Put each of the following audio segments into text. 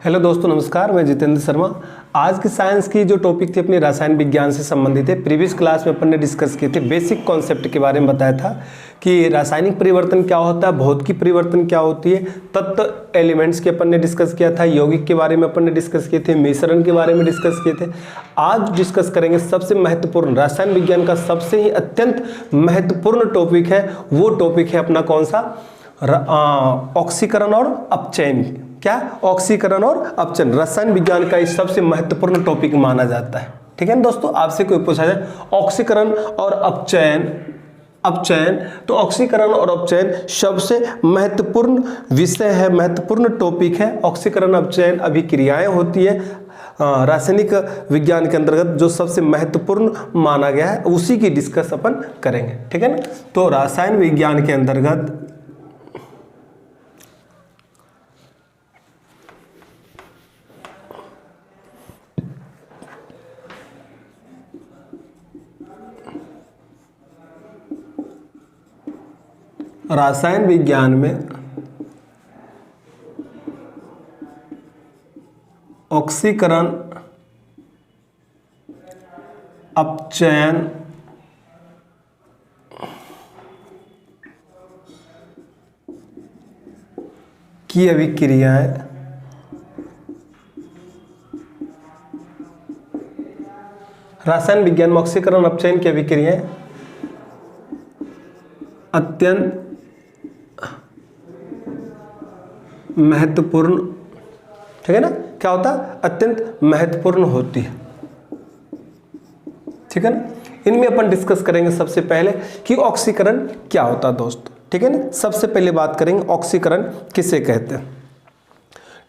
Hello दोस्तों, नमस्कार। मैं जितेंद्र शर्मा। आज की साइंस की जो टॉपिक थी अपनी रसायन विज्ञान से संबंधित है। प्रीवियस क्लास में अपन ने डिस्कस किए थे, बेसिक कॉन्सेप्ट के बारे में बताया था कि रासायनिक परिवर्तन क्या होता है, भौतिकी परिवर्तन क्या होती है, तत्व एलिमेंट्स के अपन ने डिस्कस किया था, यौगिक के बारे में अपन ने डिस्कस किए थे, मिश्रण के बारे में डिस्कस किए थे। आज डिस्कस करेंगे सबसे महत्वपूर्ण, रसायन विज्ञान का सबसे ही अत्यंत महत्वपूर्ण टॉपिक है। वो टॉपिक है अपना कौन सा, ऑक्सीकरण और अपचयन। क्या? ऑक्सीकरण और अपचयन रसायन विज्ञान का इस सबसे महत्वपूर्ण टॉपिक माना जाता है। ठीक है ना दोस्तों, आपसे कोई पूछा जाए ऑक्सीकरण और अपचयन तो ऑक्सीकरण और अपचयन सबसे महत्वपूर्ण विषय है, महत्वपूर्ण टॉपिक है। ऑक्सीकरण अपचयन अभिक्रियाएं होती है रासायनिक विज्ञान के अंतर्गत, जो सबसे महत्वपूर्ण माना गया है, उसी की डिस्कस अपन करेंगे। ठीक है ना। तो रसायन विज्ञान के अंतर्गत रासायन विज्ञान में ऑक्सीकरण अपचयन की अभिक्रियाएं रासायन विज्ञान में ऑक्सीकरण अपचयन की अभिक्रियाएं अत्यंत महत्वपूर्ण, ठीक है ना। क्या होता है? अत्यंत महत्वपूर्ण होती है। ठीक है ना। इनमें अपन डिस्कस करेंगे सबसे पहले कि ऑक्सीकरण क्या होता है दोस्त। ठीक है ना। सबसे पहले बात करेंगे ऑक्सीकरण किसे कहते हैं।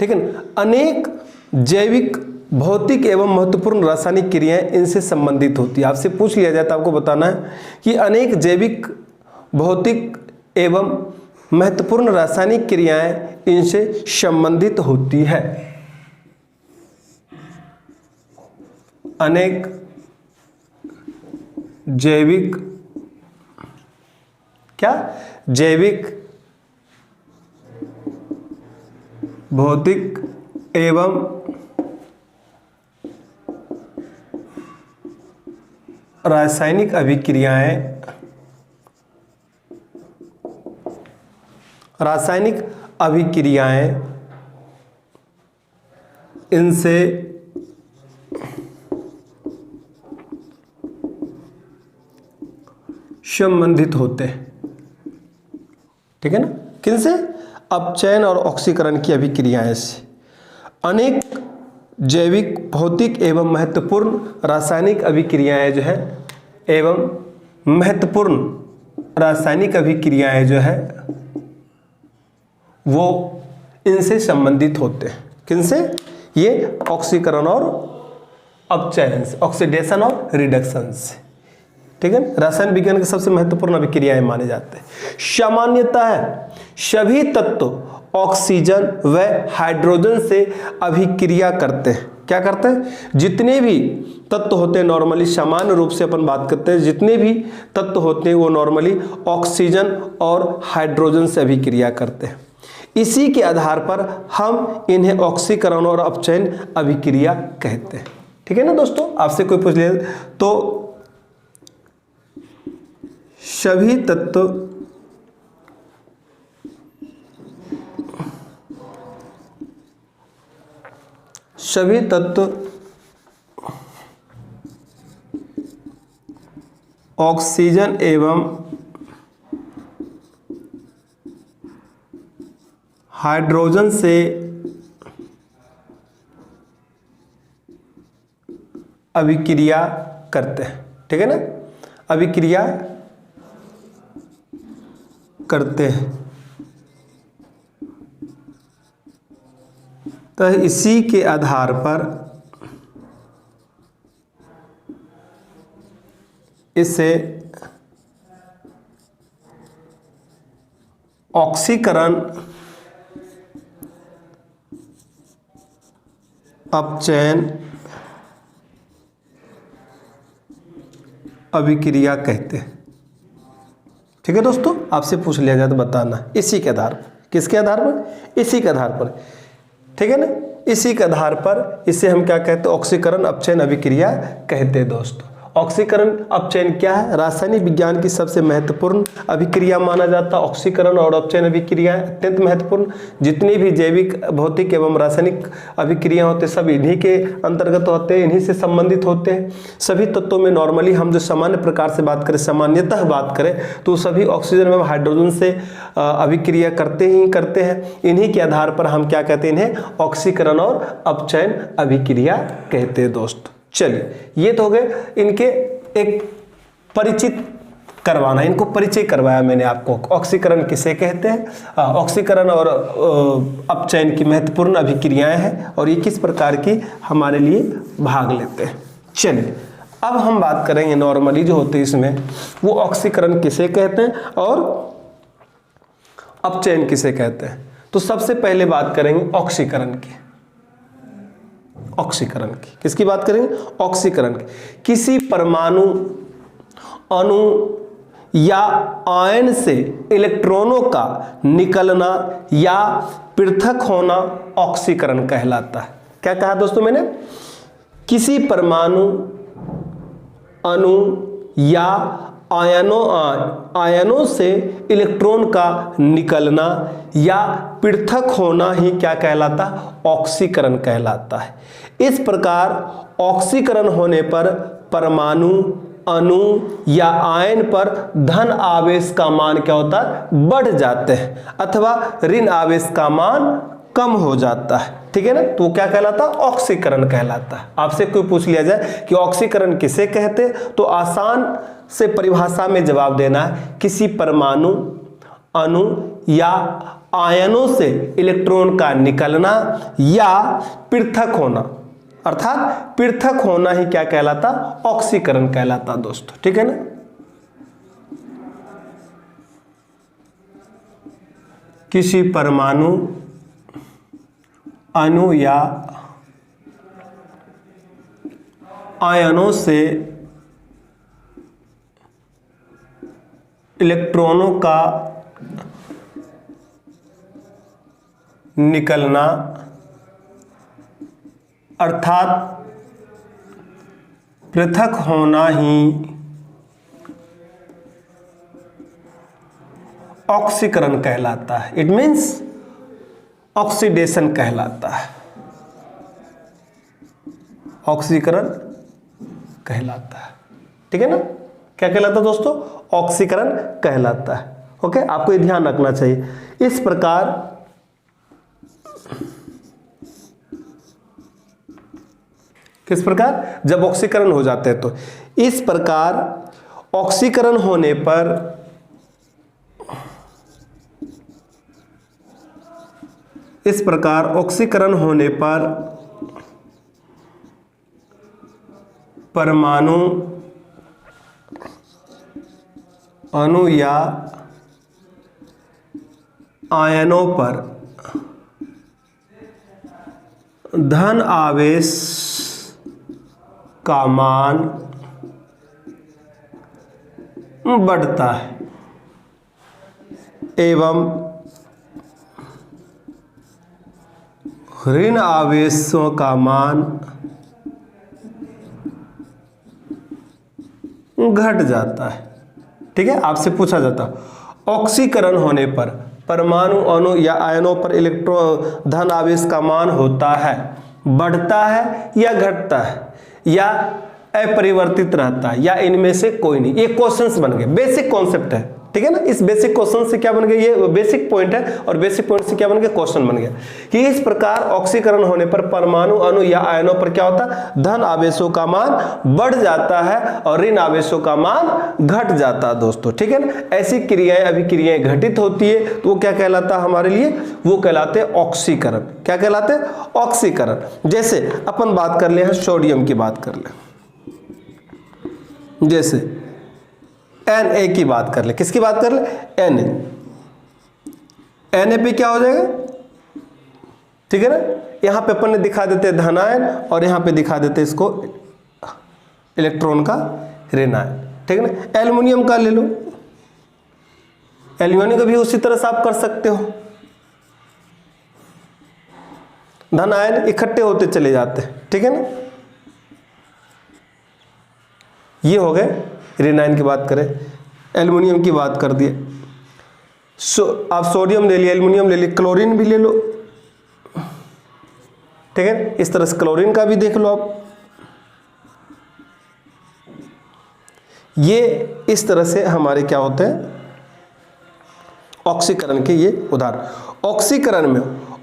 ठीक है ना। अनेक जैविक, भौतिक एवं महत्वपूर्ण रासायनिक क्रियाएं इनसे संबंधित होती है। आपसे पूछ लिया जाए तो आपको बताना है कि अनेक जैविक, भौतिक एवं महत्वपूर्ण रासायनिक क्रियाएं इनसे संबंधित होती है। अनेक जैविक, क्या? जैविक, भौतिक एवं रासायनिक अभिक्रियाएं इनसे संबंधित होते हैं। ठीक है ना। किनसे? अपचयन और ऑक्सीकरण की अभिक्रियाएं से। अनेक जैविक, भौतिक एवं महत्वपूर्ण रासायनिक अभिक्रियाएं जो है, एवं महत्वपूर्ण रासायनिक अभिक्रियाएं जो है वो इनसे संबंधित होते हैं। किनसे? ये ऑक्सीकरण और अपचयन से, ऑक्सीडेशन और रिडक्शन से। ठीक है। रसायन विज्ञान के सबसे महत्वपूर्ण अभिक्रियाएं माने जाते हैं। सामान्यतः सभी तत्व ऑक्सीजन व हाइड्रोजन से अभिक्रिया करते हैं। क्या करते हैं? जितने भी तत्व होते हैं नॉर्मली, सामान्य रूप से अपन बात करते हैं, जितने भी तत्व होते हैं वो नॉर्मली ऑक्सीजन और हाइड्रोजन से अभिक्रिया करते हैं। इसी के आधार पर हम इन्हें ऑक्सीकरण और अपचयन अभिक्रिया कहते हैं। ठीक है ना दोस्तों। आपसे कोई पूछ ले तो सभी तत्व ऑक्सीजन एवं हाइड्रोजन से अभिक्रिया करते हैं। ठीक है ना। अभिक्रिया करते हैं। तो इसी के आधार पर इसे ऑक्सीकरण अपचयन अभिक्रिया कहते हैं। ठीक है दोस्तों, आपसे पूछ लिया जाए तो बताना इसी के आधार पर। किसके आधार पर? इसी के आधार पर। ठीक है ना। इसी के आधार पर इसे हम क्या कहते हैं, ऑक्सीकरण अपचयन अभिक्रिया कहते हैं दोस्तों। ऑक्सीकरण अपचयन क्या है? रासायनिक विज्ञान की सबसे महत्वपूर्ण अभिक्रिया माना जाता है। ऑक्सीकरण और अपचयन अभिक्रिया अत्यंत महत्वपूर्ण, जितनी भी जैविक, भौतिक एवं रासायनिक अभिक्रिया होते सब इन्हीं के अंतर्गत होते हैं, इन्हीं से संबंधित होते हैं। सभी तत्वों में नॉर्मली हम जो सामान्य प्रकार से बात करें, सामान्यतः बात करें, तो सभी ऑक्सीजन एवं हाइड्रोजन से अभिक्रिया करते हैं। इन्हीं के आधार पर हम क्या कहते हैं, इन्हें ऑक्सीकरण और अपचयन अभिक्रिया कहते हैं दोस्तों। चलिए, ये तो हो गए इनके एक परिचित करवाना, इनको परिचय करवाया मैंने आपको। ऑक्सीकरण किसे कहते हैं, ऑक्सीकरण और अपचयन की महत्वपूर्ण अभिक्रियाएं हैं और ये किस प्रकार की हमारे लिए भाग लेते हैं। चलिए, अब हम बात करेंगे नॉर्मली जो होते हैं इसमें, वो ऑक्सीकरण किसे कहते हैं और अपचयन किसे कहते हैं। तो सबसे पहले बात करेंगे ऑक्सीकरण की। ऑक्सीकरण की किसकी बात करेंगे? ऑक्सीकरण की। किसी परमाणु, अणु या आयन से इलेक्ट्रॉनों का निकलना या पृथक होना ऑक्सीकरण कहलाता है। क्या कहा दोस्तों मैंने? किसी परमाणु, अणु या आयनों से इलेक्ट्रॉन का निकलना या पृथक होना ही क्या कहलाता? ऑक्सीकरण कहलाता है। इस प्रकार ऑक्सीकरण होने पर परमाणु, अणु या आयन पर धन आवेश का मान क्या होता है? बढ़ जाते हैं, अथवा ऋण आवेश का मान कम हो जाता है। ठीक है ना? तो क्या कहलाता? ऑक्सीकरण कहलाता है। आपसे कोई पूछ लिया जाए कि ऑक्सीकरण किसे कहते, तो आसान से परिभाषा में जवाब देना है, किसी परमाणु, अणु या आयनों से इलेक्ट्रॉन का निकलना या पृथक होना, अर्थात पृथक होना ही क्या कहलाता? ऑक्सीकरण कहलाता दोस्तों। ठीक है ना? किसी परमाणु, अणु या आयनों से इलेक्ट्रॉनों का निकलना, अर्थात पृथक होना ही ऑक्सीकरण कहलाता है। इट मीन्स ऑक्सीडेशन कहलाता है, ऑक्सीकरण कहलाता है। ठीक है ना? क्या कहलाता है दोस्तों? ऑक्सीकरण कहलाता है। ओके, आपको ये ध्यान रखना चाहिए। इस प्रकार किस प्रकार? जब ऑक्सीकरण हो जाते हैं तो इस प्रकार ऑक्सीकरण होने पर परमाणु, अणु या आयनों पर धन आवेश का मान बढ़ता है एवं ऋण आवेशों का मान घट जाता है। ठीक है? आपसे पूछा जाता ऑक्सीकरण होने पर परमाणु, अणु या आयनों पर इलेक्ट्रॉन धन आवेश का मान होता है, बढ़ता है या घटता है या अपरिवर्तित रहता है या इनमें से कोई नहीं। ये क्वेश्चंस बन गए, बेसिक कॉन्सेप्ट है। ठीक है ना? इस बेसिक क्वेश्चन से क्या बन गया? ये बेसिक पॉइंट है और बेसिक पॉइंट से क्या बन गया? क्वेश्चन बन गया कि इस प्रकार ऑक्सीकरण होने पर परमाणु, अणु या आयनों पर क्या होता है? धन आवेशों का मान बढ़ जाता है और ऋण आवेशों का मान घट जाता है दोस्तों। ठीक है ना? ऐसी क्रियाएं, अभिक्रियाएं घटित होती है तो वो क्या कहलाता है हमारे लिए? वो कहलाते हैं ऑक्सीकरण। क्या कहलाते हैं? ऑक्सीकरण। जैसे अपन बात कर ले हैं, सोडियम की बात कर ले, जैसे Na की बात कर ले। किसकी बात कर ले? Na पे क्या हो जाएगा? ठीक है ना? यहां पे अपन ने दिखा देते हैं धनायन और यहां पे दिखा देते हैं इसको इलेक्ट्रॉन का ऋणायन। ठीक है ना? एल्युमिनियम का ले लो, एल्युमिनियम का भी उसी तरह से आप कर सकते हो। धन आयन इकट्ठे होते चले जाते हैं, ठीक है ना। ये हो गए रेनाइन की बात करें। एल्युमिनियम की बात कर दिए, आप सोडियम ले लिया, एल्युमिनियम ले लिया, क्लोरीन भी ले लो, ठीक है। इस तरह से क्लोरीन का भी देख लो आप। ये इस तरह से हमारे क्या होते हैं ऑक्सीकरण के ये उदाहरण। ऑक्सीकरण में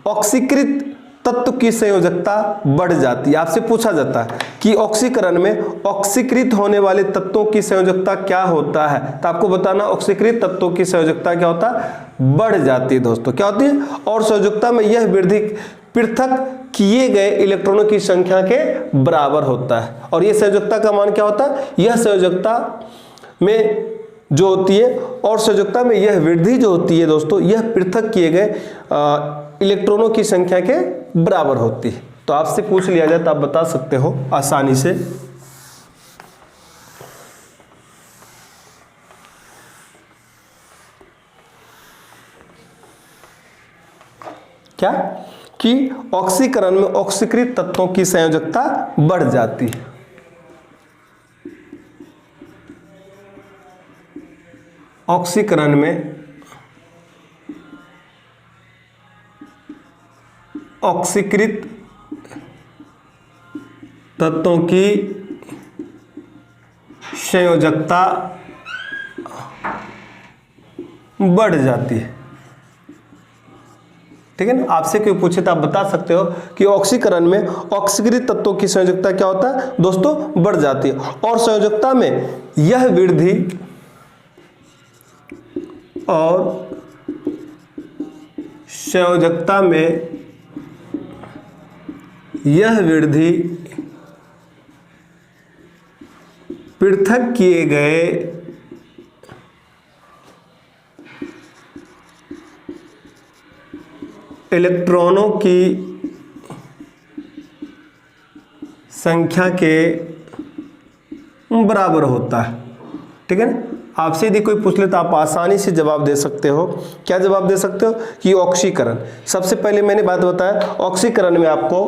ऑक्सीकृत तत्व की संयोजकता बढ़ जाती है। आपसे पूछा जाता है कि ऑक्सीकरण में ऑक्सीकृत होने वाले तत्वों की संयोजकता क्या होता है, तो आपको बताना ऑक्सीकृत तत्वों की संयोजकता क्या होता है, बढ़ जाती है दोस्तों। क्या होती है, और संयोजकता में यह वृद्धि पृथक किए गए इलेक्ट्रॉनों की संख्या के बराबर होता है। और यह संयोजकता का मान क्या होता है, यह संयोजकता में जो होती है, और संयोजकता में यह वृद्धि जो होती है दोस्तों, यह पृथक किए गए इलेक्ट्रॉनों की संख्या के बराबर होती है। तो आपसे पूछ लिया जाए तो आप बता सकते हो आसानी से। क्या कि ऑक्सीकरण में ऑक्सीकृत तत्वों की संयोजकता बढ़ जाती है। ऑक्सीकरण में ऑक्सीकृत तत्वों की संयोजकता बढ़ जाती है, ठीक है ना। आपसे कोई पूछे तो आप बता सकते हो कि ऑक्सीकरण में ऑक्सीकृत तत्वों की संयोजकता क्या होता है दोस्तों, बढ़ जाती है। और संयोजकता में यह वृद्धि पृथक किए गए इलेक्ट्रॉनों की संख्या के बराबर होता है, ठीक है ना। आपसे यदि कोई पूछ ले तो आप आसानी से जवाब दे सकते हो। क्या जवाब दे सकते हो कि ऑक्सीकरण। सबसे पहले मैंने बात बताया ऑक्सीकरण में आपको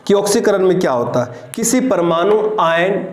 कि ऑक्सीकरण में क्या होता है, किसी परमाणु आयन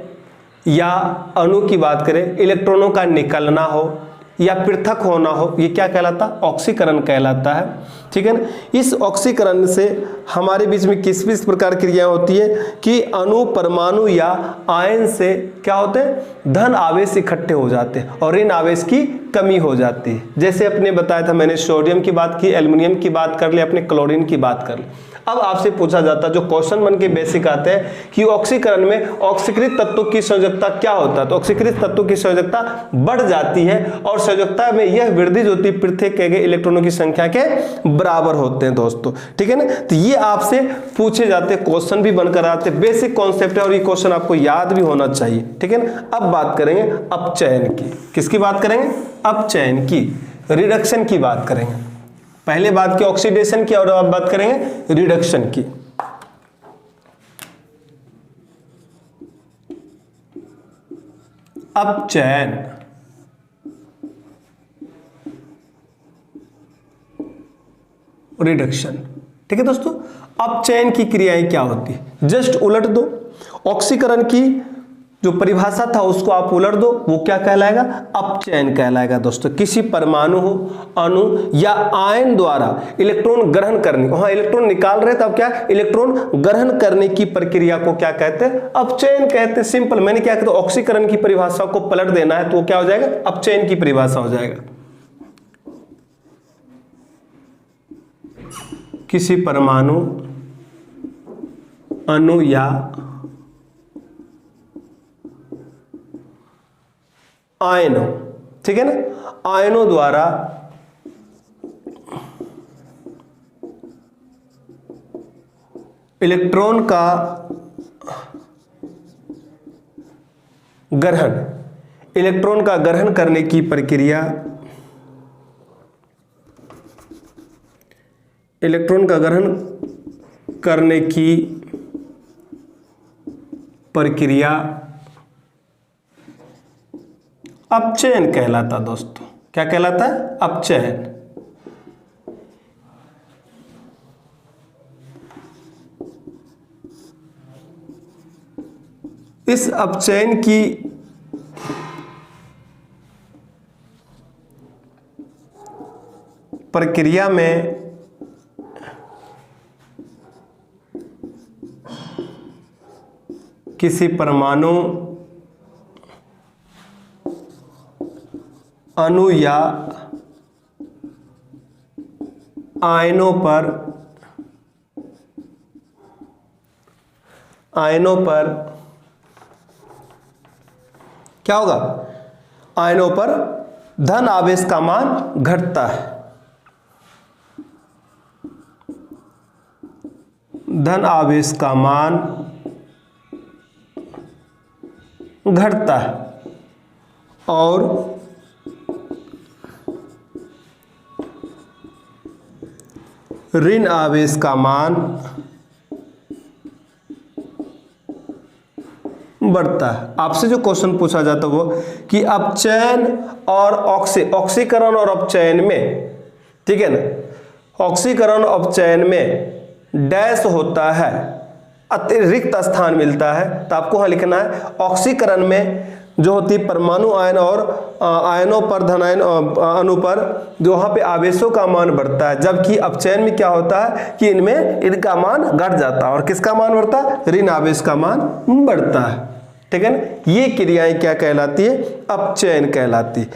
या अणु की बात करें, इलेक्ट्रॉनों का निकलना हो या पृथक होना हो, ये क्या कहलाता है, ऑक्सीकरण कहलाता है, ठीक है ना। इस ऑक्सीकरण से हमारे बीच में किस प्रकार क्रिया होती है कि अणु, परमाणु या आयन से क्या होते हैं, धन आवेश इकट्ठे हो जाते हैं और ऋण आवेश की कमी हो जाती है। जैसे अपने बताया था, मैंने सोडियम की बात की, एल्युमिनियम की बात कर ली, अपने क्लोरीन की बात कर ली। अब आपसे पूछा जाता है, जो क्वेश्चन बन के बेसिक आते हैं कि ऑक्सीकरण में ऑक्सीकृत तत्वों की संयोजकता क्या होता है, तो ऑक्सीकृत तत्वों की संयोजकता बढ़ जाती है और संयोजकता में यह वृद्धि जो होती है पृथक किए गए इलेक्ट्रॉनों की संख्या के बराबर होते हैं दोस्तों, ठीक है ना। तो ये आपसे पूछे जाते हैं, क्वेश्चन भी बनकर आते हैं, बेसिक कॉन्सेप्ट है और ये क्वेश्चन आपको याद भी होना चाहिए, ठीक है ना। अब बात करेंगे अपचयन की। किसकी बात करेंगे, अपचयन की, रिडक्शन की बात करेंगे। पहले बात की ऑक्सीडेशन की और अब बात करेंगे रिडक्शन की। अपचयन, रिडक्शन, ठीक है दोस्तों। अपचयन की क्रियाएं क्या होती है, जस्ट उलट दो। ऑक्सीकरण की जो परिभाषा था उसको आप उलट दो, वो क्या कहलाएगा, अपचयन कहलाएगा दोस्तों। किसी परमाणु हो, अणु या आयन द्वारा इलेक्ट्रॉन ग्रहण करने, वहां इलेक्ट्रॉन निकाल रहे तब क्या, इलेक्ट्रॉन ग्रहण करने की प्रक्रिया को क्या कहते हैं, अपचयन कहते हैं। सिंपल, मैंने क्या कहता, ऑक्सीकरण की परिभाषा को पलट देना है तो वो क्या हो जाएगा, अपचयन की परिभाषा हो जाएगा। किसी परमाणु, अणु या आयनों, ठीक है ना, आयनों द्वारा इलेक्ट्रॉन का ग्रहण, इलेक्ट्रॉन का ग्रहण करने की प्रक्रिया, इलेक्ट्रॉन का ग्रहण करने की प्रक्रिया अपचयन कहलाता दोस्तों। क्या कहलाता है, अपचयन। इस अपचयन की प्रक्रिया में किसी परमाणु, अणु या आयनों पर क्या होगा? आयनों पर धन आवेश का मान घटता है। धन आवेश का मान घटता है और ऋण आवेश का मान बढ़ता है। आपसे जो क्वेश्चन पूछा जाता है वो कि अपचयन और ऑक्सीकरण और अपचयन में, ठीक है ना, ऑक्सीकरण और अपचयन में डैश होता है, अतिरिक्त स्थान मिलता है, तो आपको वहां लिखना है ऑक्सीकरण में जो होती है परमाणु आयन और आयनों पर धनायन अणु पर जो वहां पे आवेशों का मान बढ़ता है, जबकि अपचयन में क्या होता है कि इनमें इनका मान घट जाता है और किसका मान बढ़ता है? ऋण आवेश का मान बढ़ता है, ठीक है ना। ये क्रियाएं क्या कहलाती है? अपचयन कहलाती है।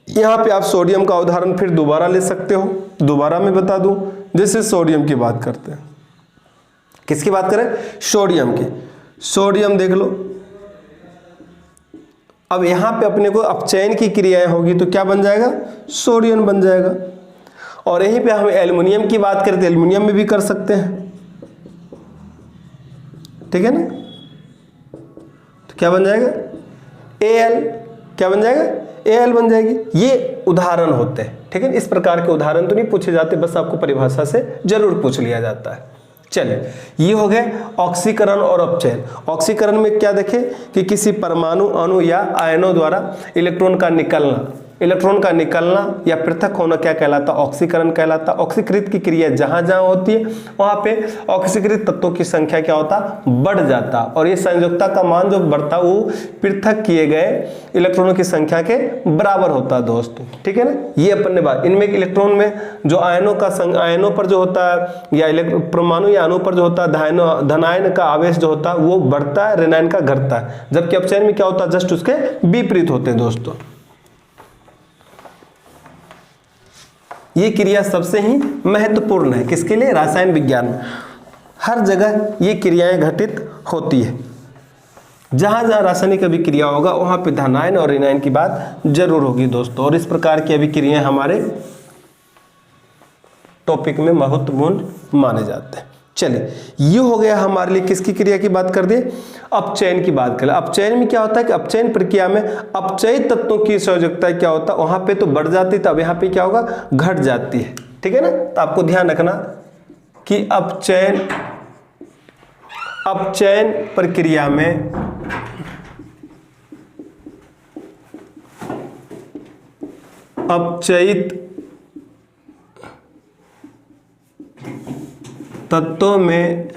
यहाँ पे आप सोडियम का उदाहरण फिर दोबारा ले सकते हो, दोबारा मैं बता दूं। जैसे सोडियम की बात करते हैं, किसकी बात करें? सोडियम की। सोडियम देख लो, अब यहां पे अपने को अपचयन की क्रियाएं होगी तो क्या बन जाएगा? सोडियम बन जाएगा। और यहीं पे हम एल्युमिनियम की बात करते हैं, एल्युमिनियम में भी कर सकते हैं, ठीक है ना। तो क्या बन जाएगा? Al। क्या बन जाएगा? Al बन जाएगी। ये उदाहरण होते हैं, ठीक है। इस प्रकार के उदाहरण तो नहीं पूछे जाते, बस आपको परिभाषा से जरूर पूछ लिया जाता है। चलिए, ये हो गए ऑक्सीकरण और अपचयन। ऑक्सीकरण में क्या देखें कि किसी परमाणु, अणु या आयनों द्वारा इलेक्ट्रॉन का निकलना या पृथक होना क्या कहलाता? ऑक्सीकरण कहलाता। ऑक्सीकृत की क्रिया जहां जहां होती है वहां पे ऑक्सीकृत तत्वों की संख्या क्या होता? बढ़ जाता। और ये संयोजकता का मान जो बढ़ता वो पृथक किए गए इलेक्ट्रॉनों की संख्या के बराबर होता है दोस्तों, ठीक है ना। ये अपन ने बात, इनमें इलेक्ट्रॉन में जो आयनों पर जो होता है या परमाणु या अणु पर जो होता है धनायन का आवेश जो होता है वो बढ़ता है, ऋणायन का घटता है। जबकि अपचयन में क्या होता है? जस्ट उसके विपरीत होते हैं दोस्तों। ये क्रिया सबसे ही महत्वपूर्ण है, किसके लिए? रासायन विज्ञान में हर जगह ये क्रियाएं घटित होती है। जहां जहां रासायनिक अभिक्रिया होगा वहां पे धनायन और ऋणायन की बात जरूर होगी दोस्तों। और इस प्रकार की अभिक्रियाएं हमारे टॉपिक में महत्वपूर्ण माने जाते हैं। चलिए, ये हो गया हमारे लिए किसकी क्रिया की बात कर दी? अपचयन की बात करें। अपचयन में क्या होता है कि अपचयन प्रक्रिया में अपचयित तत्वों की संयोजकता क्या होता है? वहां पे तो बढ़ जाती, तब यहाँ पे क्या होगा? घट जाती है, ठीक है ना। तो आपको ध्यान रखना कि अपचयन प्रक्रिया में अपचयित तत्वों में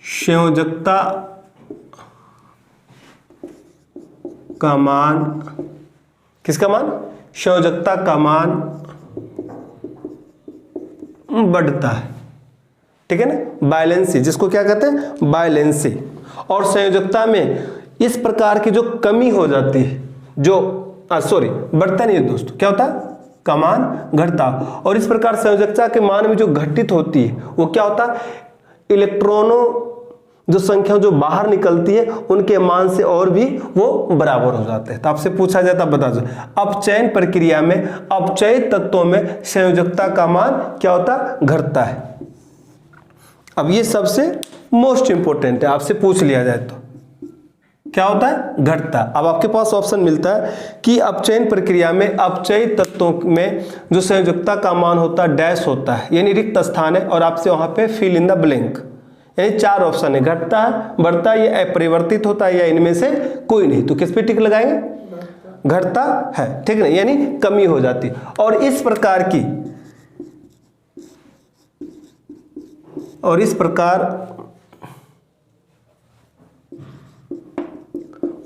संयोजकता का मान, किसका मान? संयोजकता का मान बढ़ता है, ठीक है ना। बैलेंसी, जिसको क्या कहते हैं? बैलेंसी। और संयोजकता में इस प्रकार की जो कमी हो जाती है, जो बढ़ता नहीं है दोस्तों, क्या होता है? का मान घटता। और इस प्रकार संयोजकता के मान में जो घटित होती है वो क्या होता है? इलेक्ट्रॉनों जो संख्या जो बाहर निकलती है उनके मान से और भी वो बराबर हो जाते हैं। तो आपसे पूछा जाता, बता दो, अपचयन प्रक्रिया में अपचयित तत्वों में संयोजकता का मान क्या होता? घटता है। अब ये सबसे मोस्ट इंपोर्टेंट है, आपसे पूछ लिया जाए तो क्या होता है? घटता। अब आपके पास ऑप्शन मिलता है कि अपचयन प्रक्रिया में अपचयित तत्वों में जो संयोजकता का मान होता है डैश होता है, यानी रिक्त स्थान है, और आपसे वहां पे फिल इन द ब्लैंक, यानी 4 ऑप्शन है, घटता है, बढ़ता है, या अपरिवर्तित होता है, या इनमें से कोई नहीं। तो किस पे टिक लगाएंगे? घटता है, ठीक है, यानी कमी हो जाती। और इस प्रकार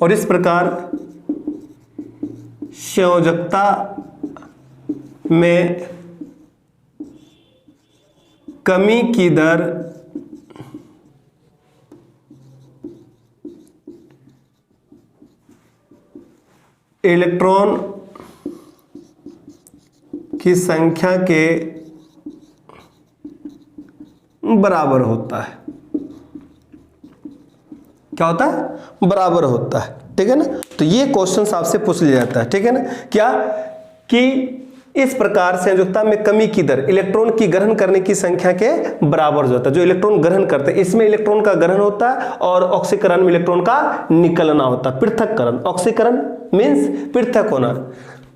और इस प्रकार संयोजकता में कमी की दर इलेक्ट्रॉन की संख्या के बराबर होता है। क्या होता है? बराबर होता है। ठीक है ना। तो ये क्वेश्चन आपसे पूछ लिया जाता है। ठीक है ना। क्या कि इस प्रकार संयोजकता में कमी की दर इलेक्ट्रॉन की ग्रहण करने की संख्या के बराबर हो जाता है। जो इलेक्ट्रॉन ग्रहण करते हैं, इसमें इलेक्ट्रॉन का ग्रहण होता है और ऑक्सीकरण में इलेक्ट्रॉन का निकलना होता है। पृथक्करण, ऑक्सीकरण मीन्स पृथक होना।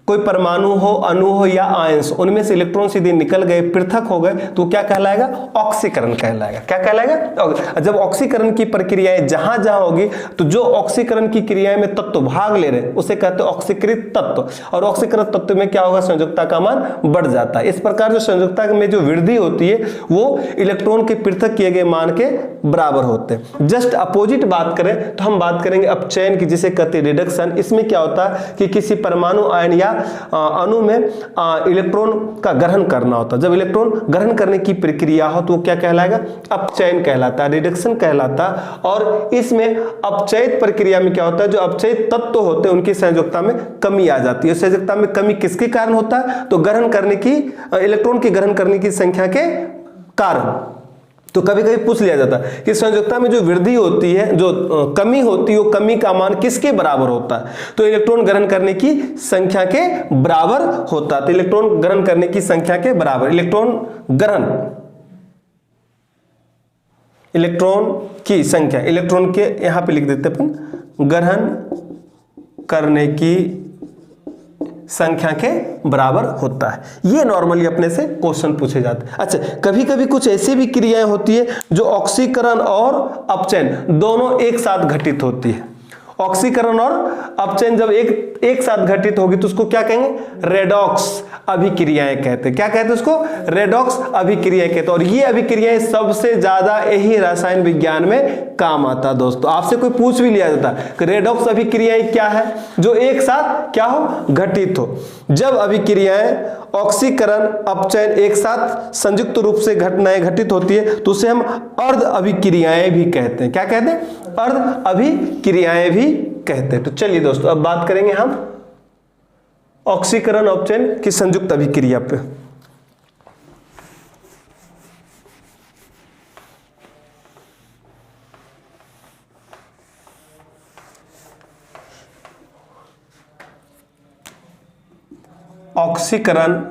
कोई परमाणु हो, अणु हो या आयंस, उनमें से इलेक्ट्रॉन सीधे निकल गए, पृथक हो गए, तो क्या कहलाएगा? ऑक्सीकरण कहलाएगा। क्या कहलाएगा? जब ऑक्सीकरण की प्रक्रियाएं जहां जहां होगी, तो जो ऑक्सीकरण की क्रियाएं में तत्व भाग ले रहे हैं उसे कहते हैं ऑक्सीकृत तत्व। और ऑक्सीकृत तत्व में क्या होगा? संयोजकता का मान बढ़ जाता है। इस प्रकार जो संयोजकता में जो वृद्धि होती है वो इलेक्ट्रॉन के पृथक किए गए मान के बराबर होते हैं। जस्ट अपोजिट बात करें तो हम बात करेंगे अपचयन की, जिसे कहते हैं रिडक्शन। इसमें क्या होता है कि किसी परमाणु, आयन या अणु में इलेक्ट्रॉन का ग्रहण करना होता है। जब इलेक्ट्रॉन ग्रहण करने की प्रक्रिया हो तो वो क्या कहलाएगा? अपचयन कहलाता है, रिडक्शन कहलाता है। और इसमें अपचयित प्रक्रिया में क्या होता है? जो अपचयित तत्व होते हैं उनकी संयोजकता में कमी आ जाती है। संयोजकता में कमी किसके कारण होता है? तो ग्रहण करने की, इलेक्ट्रॉन की ग्रहण करने की संख्या के कारण। तो कभी कभी पूछ लिया जाता है कि संयोजकता में जो वृद्धि होती है, जो कमी होती है, वो कमी का मान किसके बराबर होता है? तो इलेक्ट्रॉन ग्रहण करने की संख्या के बराबर होता है। तो इलेक्ट्रॉन ग्रहण करने की संख्या के बराबर, इलेक्ट्रॉन की संख्या, इलेक्ट्रॉन के यहां पे लिख देते अपन, ग्रहण करने की संख्या के बराबर होता है। ये नॉर्मली अपने से क्वेश्चन पूछे जाते हैं। अच्छा, कभी कभी कुछ ऐसी भी क्रियाएं होती है जो ऑक्सीकरण और अपचयन दोनों एक साथ घटित होती है। ऑक्सीकरण और अपचयन जब एक साथ घटित होगी तो उसको क्या कहेंगे? रेडॉक्स अभिक्रियाएं कहते हैं। क्या कहते हैं उसको? रेडॉक्स अभिक्रियाएं कहते हैं। और ये अभिक्रियाएं सबसे ज्यादा यही रसायन विज्ञान में काम आता है। दोस्तों आपसे कोई पूछ भी लिया जाता है कि रेडॉक्स अभिक्रियाएं क्या है? जो एक साथ क्या हो? घटित हो। जब अभिक्रियाएं ऑक्सीकरण अपचयन एक साथ संयुक्त रूप से घटनाएं घटित होती है तो उसे हम अर्ध अभिक्रियाएं भी कहते हैं। क्या कहते हैं? अर्ध अभिक्रियाएं भी कहते हैं। तो चलिए दोस्तों अब बात करेंगे हम ऑक्सीकरण अपचयन की संयुक्त अभिक्रिया पे। ऑक्सीकरण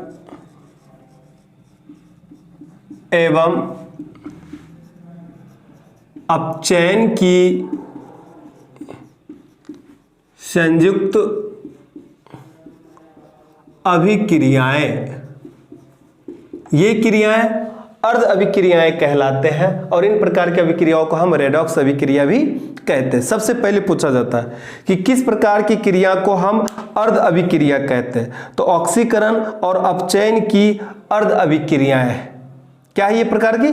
एवं अपचयन की संयुक्त अभिक्रियाएं, ये क्रियाएं अर्ध अभिक्रियाएं कहलाते हैं। और इन प्रकार की अभिक्रियाओं को हम रेडॉक्स अभिक्रिया भी कहते हैं। सबसे पहले पूछा जाता है कि किस प्रकार की क्रिया को हम अर्ध अभिक्रिया कहते हैं? तो ऑक्सीकरण और अपचयन की अर्ध अभिक्रियाएं, क्या है ये प्रकार की?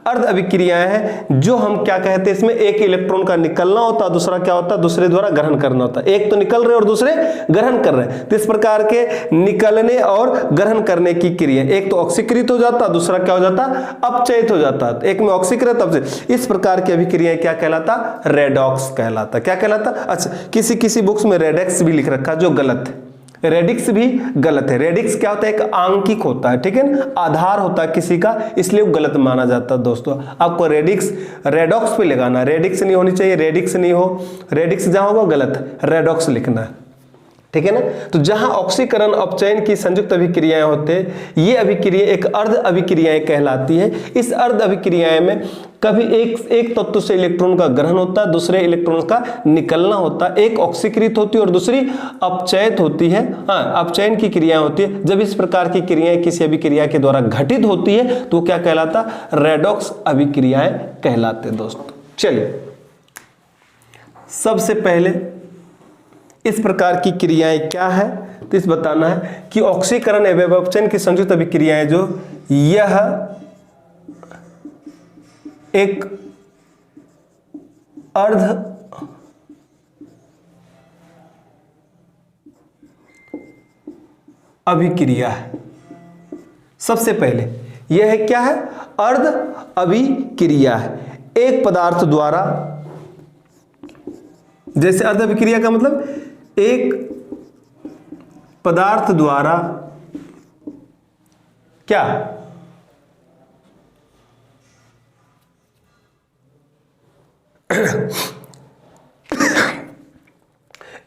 अर्ध अभिक्रियाएं हैं जो हम क्या कहते हैं, इसमें एक इलेक्ट्रॉन का निकलना होता है, दूसरा क्या होता है? दूसरे द्वारा ग्रहण करना होता है। एक तो निकल रहे और दूसरे ग्रहण कर रहे हैं। तो इस प्रकार के निकलने और ग्रहण करने की क्रिया, एक तो ऑक्सीकृत हो जाता है, दूसरा क्या हो जाता है? अपचयित हो जाता है। एक में ऑक्सीकृत, अपचयित, इस प्रकार की अभिक्रिया क्या कहलाता? रेडॉक्स कहलाता। क्या कहलाता? अच्छा, किसी बुक्स में रेडेक्स भी लिख रखा जो गलत है। रेडिक्स भी गलत है। रेडिक्स क्या होता है? एक आंकिक होता है, ठीक है ना, आधार होता है किसी का, इसलिए वो गलत माना जाता है। दोस्तों आपको रेडिक्स रेडॉक्स पे लगाना, रेडिक्स नहीं होनी चाहिए, रेडिक्स नहीं हो, रेडिक्स जहां होगा गलत, रेडॉक्स लिखना है, ठीक है ना। तो जहां ऑक्सीकरण अपचयन की संयुक्त अभिक्रियाएं होते हैं, ये अभिक्रिया एक अर्ध अभिक्रियाएं कहलाती है। इस अर्ध अभिक्रियाएं में कभी एक तत्व से इलेक्ट्रॉन का ग्रहण होता है, दूसरे इलेक्ट्रॉन का निकलना होता है। एक ऑक्सीकृत होती है और दूसरी अपचयित होती है। हाँ, अपचयन की क्रियाएं होती है। जब इस प्रकार की क्रियाएं किसी अभिक्रिया के द्वारा घटित होती है तो क्या कहलाता? रेडॉक्स अभिक्रियाएं कहलाते हैं। दोस्तों चलिए सबसे पहले इस प्रकार की क्रियाएं क्या है तो इस बताना है कि ऑक्सीकरण एवं अपचयन की संयुक्त अभिक्रियाएं जो यह एक अर्ध अभिक्रिया है। सबसे पहले यह है क्या है, अर्ध अभिक्रिया है। एक पदार्थ द्वारा, जैसे अर्ध अभिक्रिया का मतलब एक पदार्थ द्वारा क्या,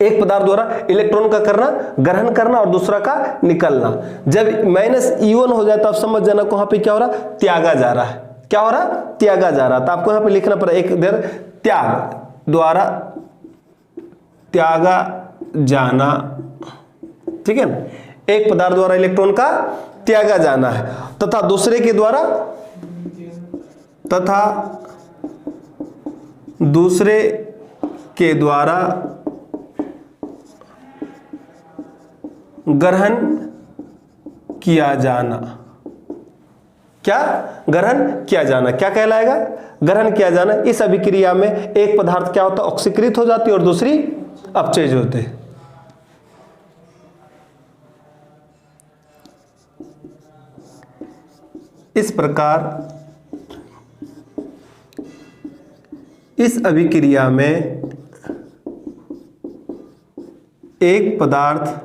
एक पदार्थ द्वारा इलेक्ट्रॉन का करना, ग्रहण करना और दूसरा का निकलना। जब -E1 हो जाए तो आप समझ जाना वहां पे क्या हो रहा, त्यागा जा रहा है। क्या हो रहा, त्यागा जा रहा। तो आपको यहां पे लिखना पड़ा एक देर त्याग द्वारा त्यागा जाना, ठीक है ना। एक पदार्थ द्वारा इलेक्ट्रॉन का त्यागा जाना है तथा दूसरे के द्वारा ग्रहण किया जाना। क्या, ग्रहण किया जाना क्या कहलाएगा, ग्रहण किया जाना। इस अभिक्रिया में एक पदार्थ क्या होता है, ऑक्सीकृत हो जाती है और दूसरी अपचयज होते हैं। इस प्रकार इस अभिक्रिया में एक पदार्थ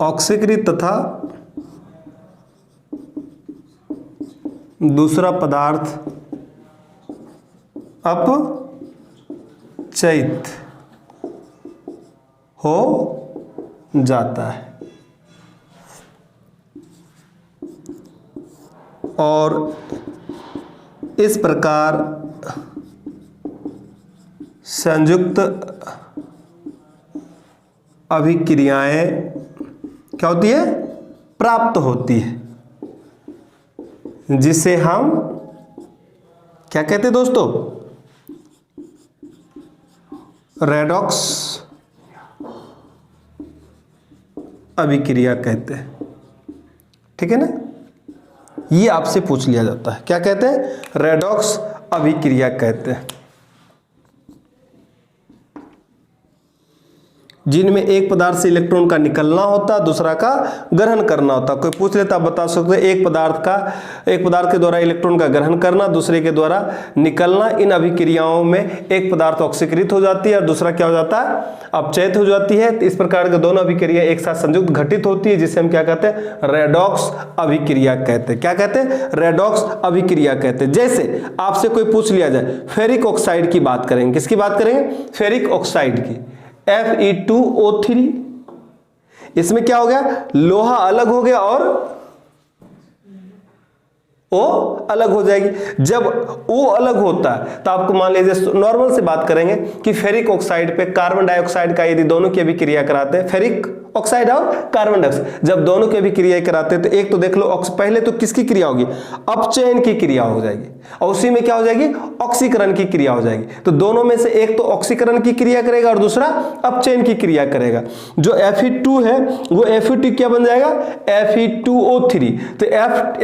ऑक्सीकृत तथा दूसरा पदार्थ अपचयित हो जाता है। और इस प्रकार संयुक्त अभिक्रियाएं क्या होती है, प्राप्त होती है, जिसे हम क्या कहते हैं दोस्तों, रेडॉक्स अभिक्रिया कहते हैं। ठीक है ना, ये आपसे पूछ लिया जाता है, क्या कहते हैं, रेडॉक्स अभिक्रिया कहते हैं, जिनमें एक पदार्थ से इलेक्ट्रॉन का निकलना होता, दूसरा का ग्रहण करना होता। कोई पूछ लेता, आप बता सकते हैं एक पदार्थ के द्वारा इलेक्ट्रॉन का ग्रहण करना, दूसरे के द्वारा निकलना। इन अभिक्रियाओं में एक पदार्थ ऑक्सीकृत हो जाती है और दूसरा क्या हो जाता है, अपचयित हो जाती है। इस प्रकार के दोनों अभिक्रिया एक साथ संयुक्त घटित होती है, जिसे हम क्या कहते हैं, रेडॉक्स अभिक्रिया कहते हैं। क्या कहते हैं, रेडॉक्स अभिक्रिया कहते हैं। जैसे आपसे कोई पूछ लिया जाए, फेरिक ऑक्साइड की बात करेंगे, किसकी बात करेंगे, फेरिक ऑक्साइड की, Fe2O3। इसमें क्या हो गया, लोहा अलग हो गया और O अलग हो जाएगी। जब O अलग होता है तो आपको मान लीजिए, नॉर्मल से बात करेंगे कि फेरिक ऑक्साइड पे कार्बन डाइऑक्साइड का यदि दोनों की अभिक्रिया कराते हैं, फेरिक ऑक्साइड और कार्बन डाइऑक्साइड जब दोनों की अभिक्रिया कराते हैं तो एक तो देख लो, पहले तो किसकी क्रिया होगी, अपचयन की क्रिया हो जाएगी, और उसी में क्या हो जाएगी, ऑक्सीकरण की क्रिया हो जाएगी। तो दोनों में से एक तो ऑक्सीकरण की क्रिया करेगा और दूसरा अपचयन की क्रिया करेगा। जो Fe2 है वो Fe2 क्या बन जाएगा, Fe2O3। तो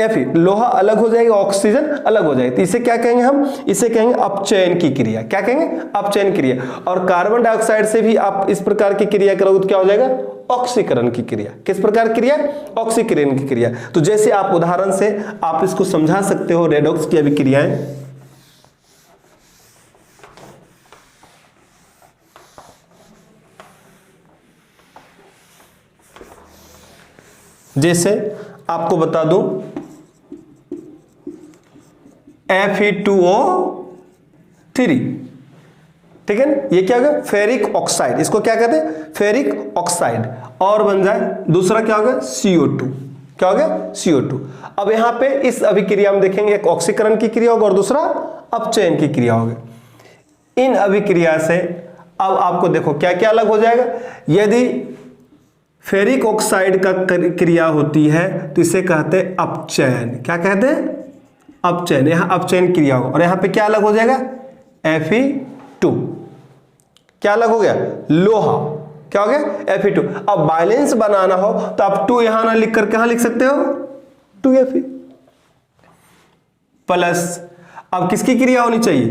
Fe लोहा अलग हो जाएगा, ऑक्सीजन अलग हो जाएगी, तो इसे क्या कहेंगे हम, इसे कहेंगे अपचयन की क्रिया। क्या कहेंगे, अपचयन क्रिया। और कार्बन डाइऑक्साइड से भी आप इस प्रकार की क्रिया करोगे तो क्या हो जाएगा, ऑक्सीकरण की क्रिया। किस प्रकार की क्रिया, ऑक्सीकरण की क्रिया। तो जैसे आप उदाहरण से आप इसको समझा सकते हो, रेडॉक्स की अभिक्रियाएं, जैसे आपको बता दूं, Fe2O3, ठीक है ना, ये क्या होगा, फेरिक ऑक्साइड, इसको क्या कहते हैं, फेरिक ऑक्साइड। और बन जाए दूसरा क्या होगा, CO2। क्या हो गया, CO2। अब यहां पे इस अभिक्रिया में देखेंगे, एक ऑक्सीकरण की क्रिया होगा और दूसरा अपचयन की क्रिया होगी। इन अभिक्रिया से अब आपको देखो क्या क्या अलग हो जाएगा। यदि फेरिक ऑक्साइड का क्रिया होती है तो इसे कहते हैं अपचयन। क्या कहते हैं, अपचयन। यहां अपचयन क्रिया होगा और यहां पे क्या अलग हो जाएगा, Fe2। क्या अलग हो गया, लोहा। क्या हो गया, Fe2। अब बैलेंस बनाना हो तो आप 2 यहां ना लिख कर कहां लिख सकते हो, 2Fe प्लस। अब किसकी क्रिया होनी चाहिए,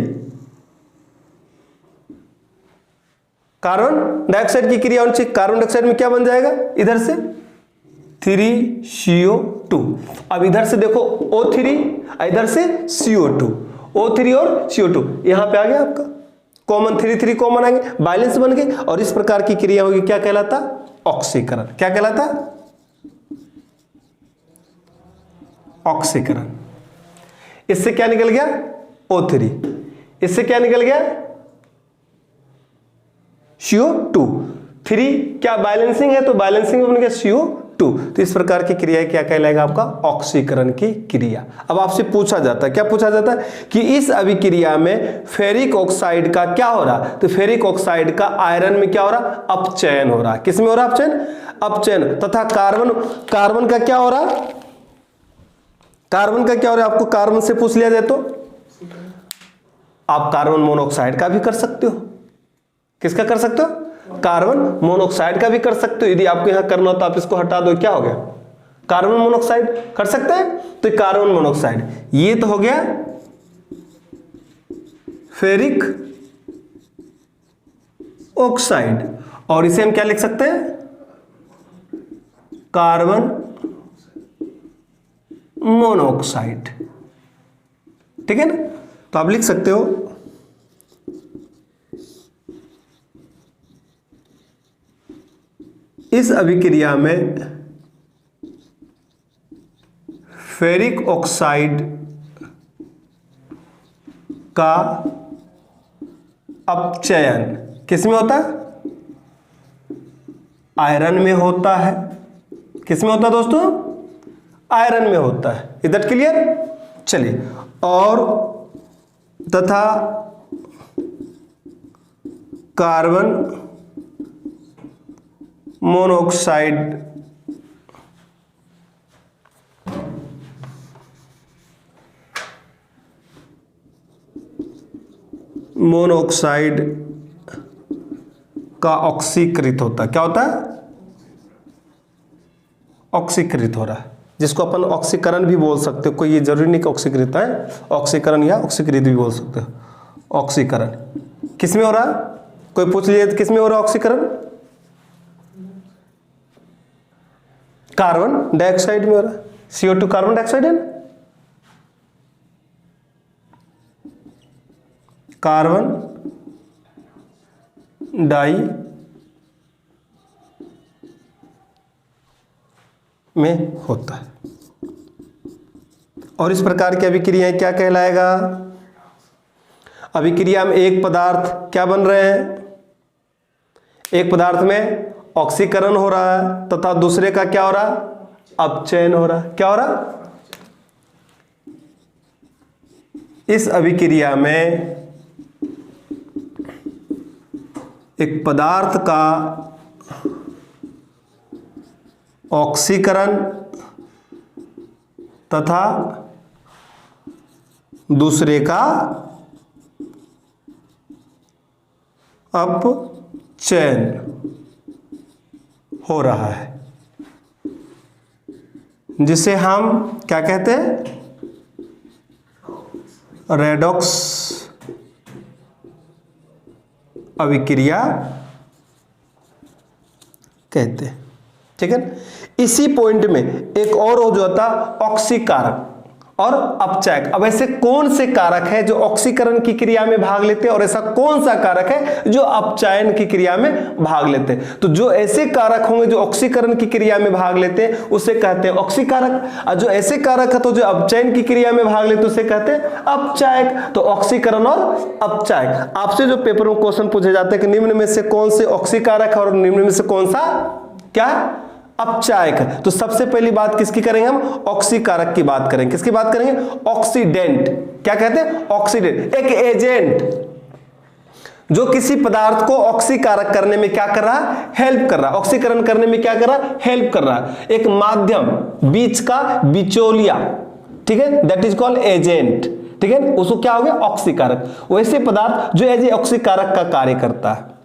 कार्बन डाइऑक्साइड की क्रिया होनी चाहिए। कार्बन डाइऑक्साइड में क्या बन जाएगा, इधर से 3CO2। अब इधर से देखो O3, इधर से CO2, O3 और CO2 यहां पे आ गया आपका कॉमन, 3 कॉमन आएंगे, बैलेंस बन गए और इस प्रकार की क्रिया होगी, क्या कहलाता, ऑक्सीकरण। क्या कहलाता, ऑक्सीकरण। इससे क्या निकल गया, O3, इससे क्या निकल गया, CO2। 3 क्या बैलेंसिंग है, तो बैलेंसिंग में बन गया CO2। तो इस प्रकार की क्रिया क्या कहलाएगा आपका, ऑक्सीकरण की क्रिया। अब आपसे पूछा जाता है, क्या पूछा जाता है कि इस अभिक्रिया में फेरिक ऑक्साइड का क्या हो रहा, तो फेरिक ऑक्साइड का आयरन में क्या हो रहा, अपचयन हो रहा। किसमें हो रहा अपचयन, अपचयन। तथा कार्बन का क्या हो रहा, कार्बन का क्या हो रहा है, आपको कार्बन से पूछ लिया जाए तो आप कार्बन मोनोऑक्साइड का भी कर सकते हो। किसका कर सकते हो, कार्बन मोनोऑक्साइड का भी कर सकते हो। यदि आपको यहां करना हो तो आप इसको हटा दो, क्या हो गया, कार्बन मोनोऑक्साइड कर सकते हैं, तो कार्बन मोनोऑक्साइड ये तो हो गया फेरिक ऑक्साइड, और इसे हम क्या लिख सकते हैं, कार्बन मोनोऑक्साइड। ठीक है ना, तो आप लिख सकते हो इस अभिक्रिया में फेरिक ऑक्साइड का अपचयन किसमें होता है, आयरन में होता है। किसमें होता है दोस्तों, आयरन में होता है। इज दैट क्लियर, चलिए। और तथा कार्बन मोनोऑक्साइड का ऑक्सीकृत होता है। क्या होता है, ऑक्सीकृत हो रहा है, जिसको अपन ऑक्सीकरण भी बोल सकते हो। कोई ये जरूरी नहीं कि ऑक्सीकृत है, ऑक्सीकरण या ऑक्सीकृत भी बोल सकते हो। ऑक्सीकरण किसमें हो रहा है, कोई पूछ लिया किसमें हो रहा है ऑक्सीकरण, कार्बन डाइऑक्साइड में हो रहा है। CO2 कार्बन डाइऑक्साइड है ना, कार्बन डाई में होता है। और इस प्रकार की अभिक्रियाएं क्या कहलाएगा, अभिक्रिया में एक पदार्थ क्या बन रहे हैं, एक पदार्थ में ऑक्सीकरण हो रहा है तथा दूसरे का क्या हो रहा, अपचयन हो रहा है। क्या हो रहा, इस अभिक्रिया में एक पदार्थ का ऑक्सीकरण तथा दूसरे का अपचयन हो रहा है, जिसे हम क्या कहते हैं, रेडॉक्स अभिक्रिया कहते हैं। ठीक है, इसी पॉइंट में एक और हो जाता ऑक्सीकारक और अपचायक। अब ऐसे कौन से कारक है जो ऑक्सीकरण की क्रिया में भाग लेते हैं और ऐसा कौन सा कारक है जो अपचयन की क्रिया में भाग लेते हैं। तो जो ऐसे कारक होंगे जो ऑक्सीकरण की क्रिया में भाग लेते हैं उसे कहते हैं ऑक्सीकारक, और जो ऐसे कारक है तो जो अपचयन की क्रिया में भाग लेते हैं उसे कहते हैं अपचायक। तो ऑक्सीकरण और अपचायक। आपसे जो पेपर में क्वेश्चन पूछे जाते हैं कि निम्न में से कौन से ऑक्सीकारक है और निम्न में से कौन सा क्या अपचायक है, तो सबसे पहली बात किसकी करेंगे हम, ऑक्सीकारक की बात करेंगे। किसकी बात करेंगे, ऑक्सीडेंट। क्या कहते हैं, ऑक्सीडेंट, एक एजेंट जो किसी पदार्थ को ऑक्सीकारक करने में क्या कर रहा है, हेल्प कर रहा है। ऑक्सीकरण करने में क्या कर रहा है, हेल्प कर रहा है। एक माध्यम, बीच का बिचौलिया, ठीक है, दैट इज कॉल्ड एजेंट। ठीक है, उसको क्या हो गया, ऑक्सीकारक। वैसे पदार्थ जो एज ऑक्सीकारक का कार्य करता है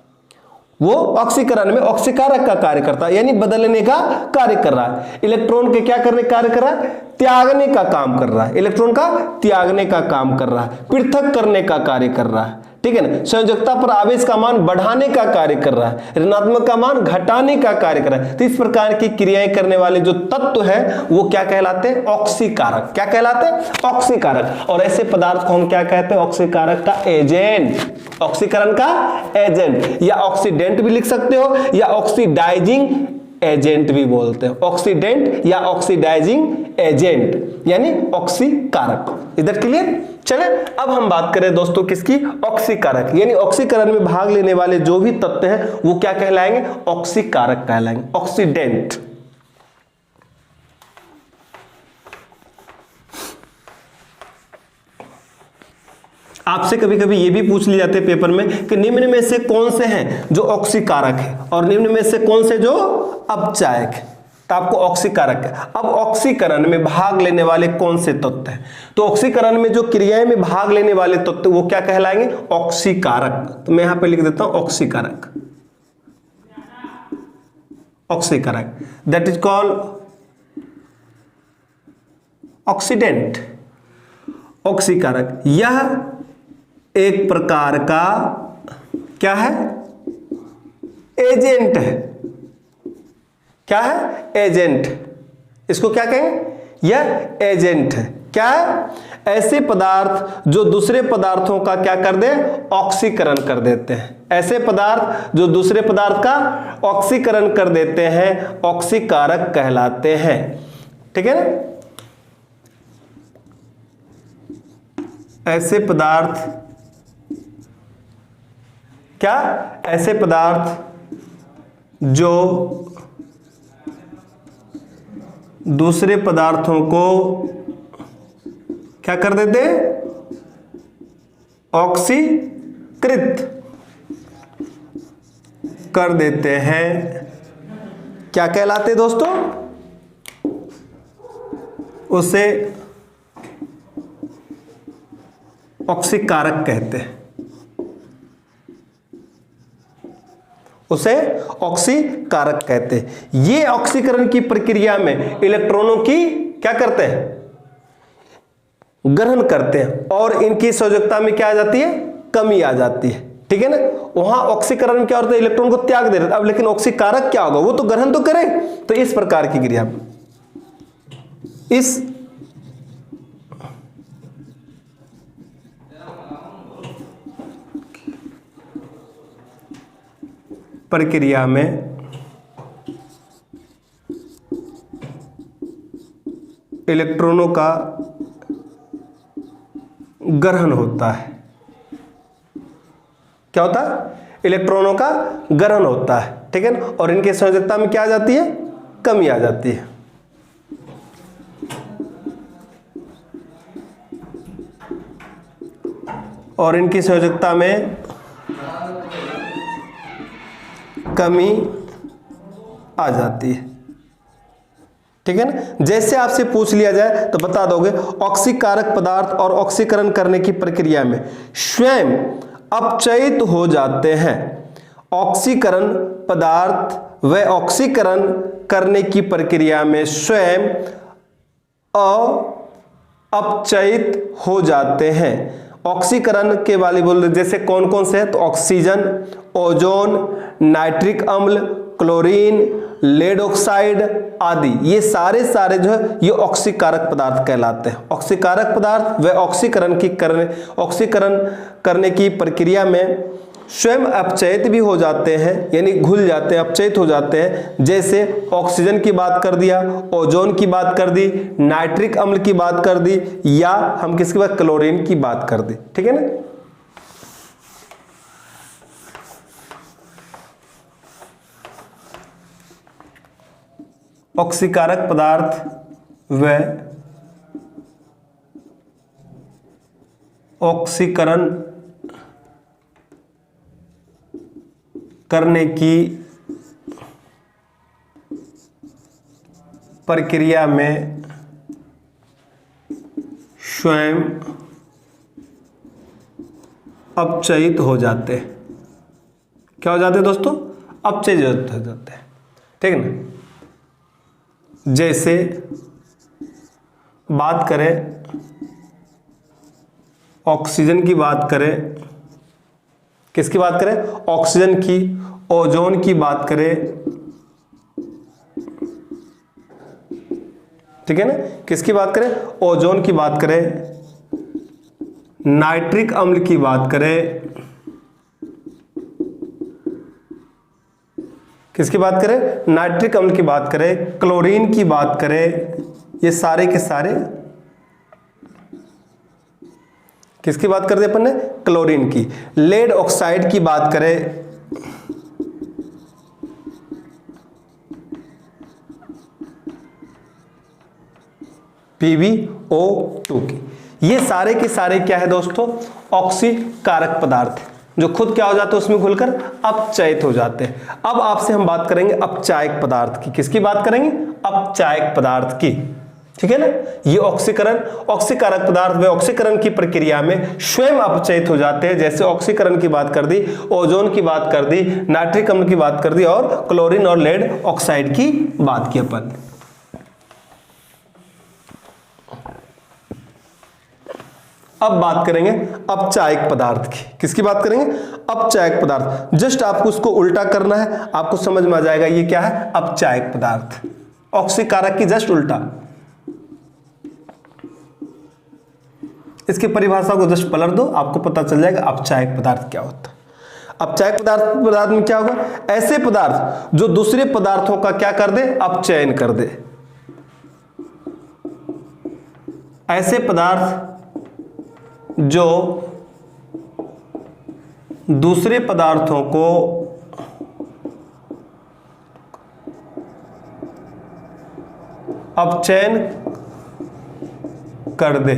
वो ऑक्सीकरण में ऑक्सीकारक का कार्य करता है, यानी बदलने का कार्य कर रहा है। इलेक्ट्रॉन के क्या करने का कार्य कर रहा है, त्यागने का काम कर रहा है। इलेक्ट्रॉन का त्यागने का काम कर रहा है, पृथक करने का कार्य कर रहा है। ठीक है ना, संयोजकता पर आवेश का मान बढ़ाने का कार्य कर रहा है, ऋणात्मक का मान घटाने का कार्य कर रहा है। तो इस प्रकार की क्रियाएं करने वाले जो तत्व है वो क्या कहलाते हैं? ऑक्सीकारक। क्या कहलाते हैं? ऑक्सीकारक। और ऐसे पदार्थ को हम क्या कहते हैं? ऑक्सीकारक का एजेंट, ऑक्सीकरण का एजेंट, या ऑक्सीडेंट भी लिख सकते हो, या ऑक्सीडाइजिंग एजेंट भी बोलते हैं। ऑक्सीडेंट या ऑक्सीडाइजिंग एजेंट यानी ऑक्सीकारक। इधर क्लियर? चले अब हम बात करें दोस्तों किसकी? ऑक्सीकारक। यानी ऑक्सीकरण में भाग लेने वाले जो भी तत्व हैं वो क्या कहलाएंगे? ऑक्सीकारक कहलाएंगे। ऑक्सीडेंट, आपसे कभी कभी ये भी पूछ लिए जाते हैं पेपर में कि निम्न में से कौन से हैं जो ऑक्सीकारक है और निम्न में से कौन से जो अपचायक है। तो आपको ऑक्सीकारक है। अब ऑक्सीकरण में भाग लेने वाले कौन से तत्व हैं? तो ऑक्सीकरण में जो क्रियाएं में भाग लेने वाले तत्व वो क्या कहलाएंगे? ऑक्सीकारक। तो मैं यहां पे लिख देता हूं ऑक्सीकारक, ऑक्सीकारक, दैट इज कॉल्ड ऑक्सीडेंट। ऑक्सीकारक यह एक प्रकार का क्या है? एजेंट है। क्या है? एजेंट। इसको क्या कहेंगे? यह एजेंट है। क्या है? ऐसे पदार्थ जो दूसरे पदार्थों का क्या कर दे? ऑक्सीकरण कर देते हैं। ऐसे पदार्थ जो दूसरे पदार्थ का ऑक्सीकरण कर देते हैं ऑक्सीकारक कहलाते हैं। ठीक है ना? ऐसे पदार्थ क्या? ऐसे पदार्थ जो दूसरे पदार्थों को क्या कर देते हैं? ऑक्सीकृत कर देते हैं। क्या कहलाते हैं दोस्तों? उसे ऑक्सीकारक कहते हैं। उसे ऑक्सीकारक कहते हैं। ये ऑक्सीकरण की प्रक्रिया में इलेक्ट्रॉनों की क्या करते हैं? ग्रहण करते हैं और इनकी संयोजकता में क्या आ जाती है? कमी आ जाती है। ठीक है ना? वहां ऑक्सीकरण में क्या होता है? इलेक्ट्रॉन को त्याग दे रहे थे। अब लेकिन ऑक्सीकारक क्या होगा? वो तो ग्रहण तो करे। तो इस प्रकार की क्रिया इस प्रक्रिया में इलेक्ट्रॉनों का ग्रहण होता है। क्या होता है? इलेक्ट्रॉनों का ग्रहण होता है। ठीक है ना? और इनकी संयोजकता में क्या आ जाती है? कमी आ जाती है। और इनकी संयोजकता में कमी आ जाती है। ठीक है ना? जैसे आपसे पूछ लिया जाए तो बता दोगे ऑक्सीकारक पदार्थ और ऑक्सीकरण करने की प्रक्रिया में स्वयं अपचयित हो जाते हैं। ऑक्सीकरण पदार्थ व ऑक्सीकरण करने की प्रक्रिया में स्वयं अपचयित हो जाते हैं। ऑक्सीकरण के वाले बोल रहे जैसे कौन कौन से हैं? तो ऑक्सीजन, ओजोन, नाइट्रिक अम्ल, क्लोरीन, लेड ऑक्साइड आदि, ये सारे जो है ये ऑक्सीकारक पदार्थ कहलाते हैं। ऑक्सीकारक पदार्थ व ऑक्सीकरण करने की प्रक्रिया में स्वयं अपचयित भी हो जाते हैं, यानी घुल जाते हैं, अपचयित हो जाते हैं। जैसे ऑक्सीजन की बात कर दिया, ओजोन की बात कर दी, नाइट्रिक अम्ल की बात कर दी, या हम किसकी बात? क्लोरीन की बात कर दी। ठीक है ना? ऑक्सीकारक पदार्थ व ऑक्सीकरण करने की प्रक्रिया में स्वयं अपचयित हो जाते हैं। क्या हो जाते हैं दोस्तों? अपचयित हो जाते हैं। ठीक है ना? जैसे बात करें ऑक्सीजन की बात करें किसकी बात करें? ऑक्सीजन की, ओजोन की बात करें, ठीक है ना, किसकी बात करें? ओजोन की बात करें, नाइट्रिक अम्ल की बात करें, किसकी बात करें? नाइट्रिक अम्ल की बात करें, क्लोरीन की बात करें, ये सारे के सारे किसकी बात करते अपन ने? क्लोरीन की। लेड ऑक्साइड की बात करें, PbO2 की। ये सारे के सारे क्या है दोस्तों? ऑक्सीकारक पदार्थ, जो खुद क्या हो जाते हैं उसमें घुलकर अपचयित हो जाते हैं। अब आपसे हम बात करेंगे अपचायक पदार्थ की। किसकी बात करेंगे? अपचायक पदार्थ की, ठीक है ना। ये ऑक्सीकारक पदार्थ वे ऑक्सीकरण की प्रक्रिया में स्वयं अपचयित हो जाते हैं। जैसे ऑक्सीकरण की बात कर दी, ओजोन की बात कर दी, नाइट्रिक अम्ल की बात कर दी और क्लोरीन और लेड ऑक्साइड की बात की अपन। अब बात करेंगे अपचायक पदार्थ की। किसकी बात करेंगे? अपचायक पदार्थ। जस्ट आपको उसको उल्टा करना है, आपको समझ में आ जाएगा ये क्या है? अपचायक पदार्थ। ऑक्सीकारक की जस्ट उल्टा। इसकी परिभाषा को जस्ट पलट दो, आपको पता चल जाएगा अपचायक पदार्थ क्या होता है। अपचायक पदार्थ में क्या होगा? ऐसे पदार्थ जो दूसरे पदार्थों का क्या कर दे? अपचयन कर दे। ऐसे पदार्थ जो दूसरे पदार्थों को अपचयन कर दे,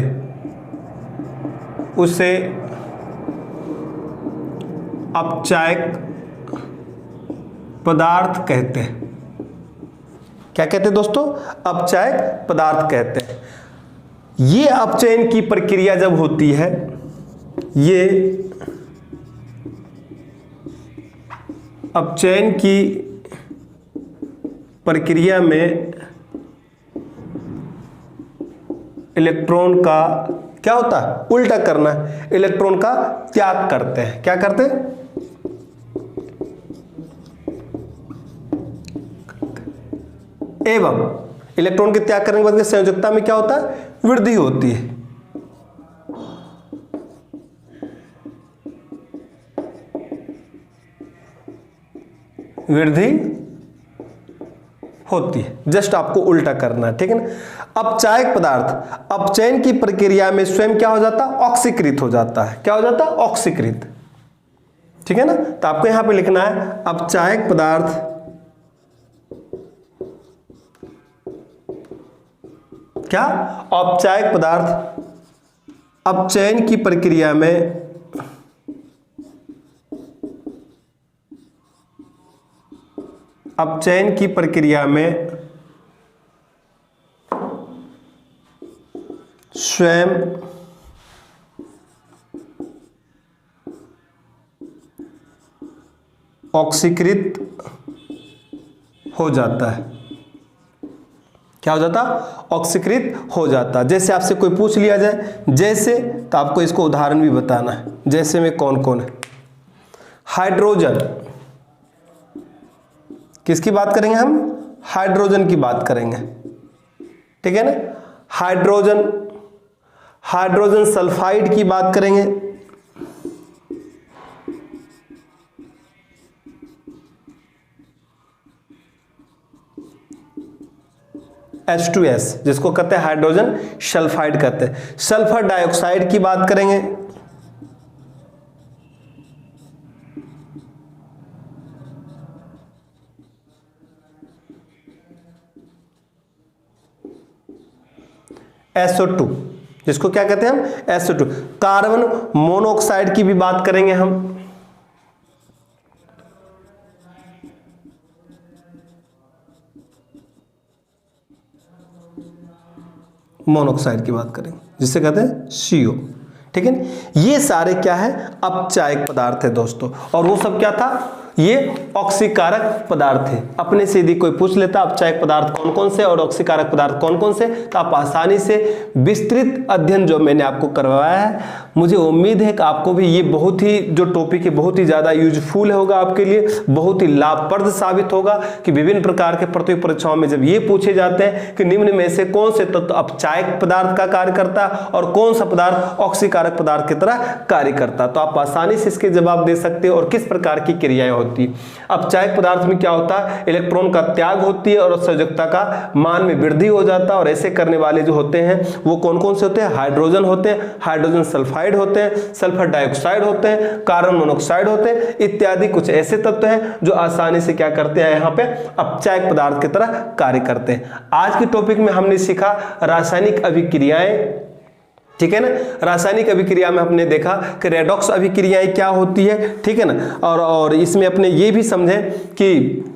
उसे अपचायक पदार्थ कहते हैं। क्या कहते हैं दोस्तों? अपचायक पदार्थ कहते हैं। ये अपचयन की प्रक्रिया जब होती है, ये अपचयन की प्रक्रिया में इलेक्ट्रॉन का क्या होता है? उल्टा करना है, इलेक्ट्रॉन का त्याग करते हैं। क्या करते हैं? एवं इलेक्ट्रॉन के त्याग करने के बाद संयोजकता में क्या होता है? वृद्धि होती है। वृद्धि होती है, जस्ट आपको उल्टा करना है, ठीक है ना। अपचायक पदार्थ अपचयन की प्रक्रिया में स्वयं क्या हो जाता है? ऑक्सीकृत हो जाता है। क्या हो जाता है? ऑक्सीकृत, ठीक है ना। तो आपको यहां पे लिखना है अपचायक पदार्थ क्या? औपचायक पदार्थ अपचयन की प्रक्रिया में स्वयं ऑक्सीकृत हो जाता है। क्या हो जाता? ऑक्सीकृत हो जाता। जैसे आपसे कोई पूछ लिया जाए जैसे, तो आपको इसको उदाहरण भी बताना है। जैसे में कौन कौन है? हाइड्रोजन, किसकी बात करेंगे हम? हाइड्रोजन की बात करेंगे, ठीक है ना। हाइड्रोजन सल्फाइड की बात करेंगे, H2S, जिसको कहते हैं हाइड्रोजन सल्फाइड कहते हैं। सल्फर डाइऑक्साइड की बात करेंगे, SO2, जिसको क्या कहते हैं हम? SO2। कार्बन मोनोऑक्साइड की भी बात करेंगे हम, मोनोऑक्साइड की बात करेंगे, जिसे कहते हैं CO, ठीक है। ये सारे क्या है, अपचायक पदार्थ है दोस्तों, और वो सब क्या था, ये ऑक्सीकारक पदार्थ है। अपने से यदि कोई पूछ लेता अपचायक पदार्थ कौन कौन से और ऑक्सीकारक पदार्थ कौन कौन से, तो आप आसानी से विस्तृत अध्ययन जो मैंने आपको करवाया है, मुझे उम्मीद है कि आपको भी ये बहुत ही जो टॉपिक है बहुत ही ज़्यादा यूजफुल होगा आपके लिए, बहुत ही लाभप्रद साबित होगा कि विभिन्न प्रकार के प्रतियोगी परीक्षाओं में जब ये पूछे जाते हैं कि निम्न में से कौन से तत्व अपचायक पदार्थ का कार्य करता और कौन सा पदार्थ ऑक्सीकारक पदार्थ की तरह कार्य करता, तो आप आसानी से इसके जवाब दे सकते हो और किस प्रकार की क्रियाएं होती है। अपचायक पदार्थ में क्या होता है, इलेक्ट्रॉन का त्याग होती है और संयोजकता का मान में वृद्धि हो जाता है, और ऐसे करने वाले जो होते हैं वो कौन कौन से होते हैं, हाइड्रोजन होते हैं, हाइड्रोजन सल्फाइड होते हैं, सल्फर डाइऑक्साइड होते हैं, कार्बन मोनोऑक्साइड होते हैं इत्यादि। कुछ ऐसे तत्व हैं जो आसानी से क्या करते हैं, यहाँ पे अपचायक पदार्थ की तरह कार्य करते हैं। आज के टॉपिक में हमने सीखा रासायनिक अभिक्रियाएं, ठीक है ना। रासायनिक अभिक्रिया में हमने देखा कि रेडॉक्स अभिक्रियाएं क्या होती है, ठीक है ना, और इसमें अपने ये भी समझें कि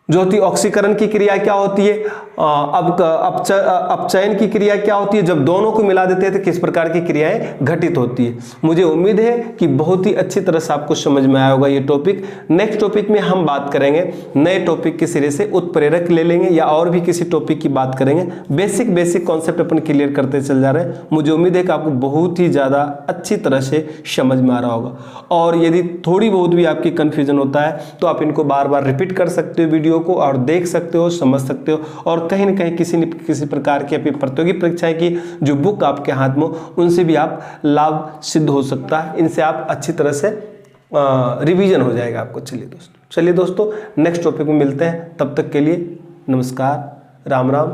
जो होती ऑक्सीकरण की क्रिया क्या होती है, अपचयन की क्रिया क्या होती है, जब दोनों को मिला देते हैं तो किस प्रकार की क्रियाएं घटित होती है। मुझे उम्मीद है कि बहुत ही अच्छी तरह से आपको समझ में आया होगा ये टॉपिक। नेक्स्ट टॉपिक में हम बात करेंगे नए टॉपिक के सिरे से, उत्प्रेरक ले लेंगे या और भी किसी टॉपिक की बात करेंगे। बेसिक कॉन्सेप्ट अपन क्लियर करते चल जा रहे हैं। मुझे उम्मीद है कि आपको बहुत ही ज़्यादा अच्छी तरह से समझ में आ रहा होगा, और यदि थोड़ी बहुत भी आपकी कन्फ्यूजन होता है तो आप इनको बार बार रिपीट कर सकते हो वीडियो को, और देख सकते हो, समझ सकते हो, और कहीं न कहीं किसी न किसी प्रकार की अपनी प्रतियोगी परीक्षाएं की जो बुक आपके हाथ में उनसे भी आप लाभ सिद्ध हो सकता है। इनसे आप अच्छी तरह से रिवीजन हो जाएगा आपको। चलिए दोस्तों नेक्स्ट टॉपिक में मिलते हैं, तब तक के लिए नमस्कार, राम राम।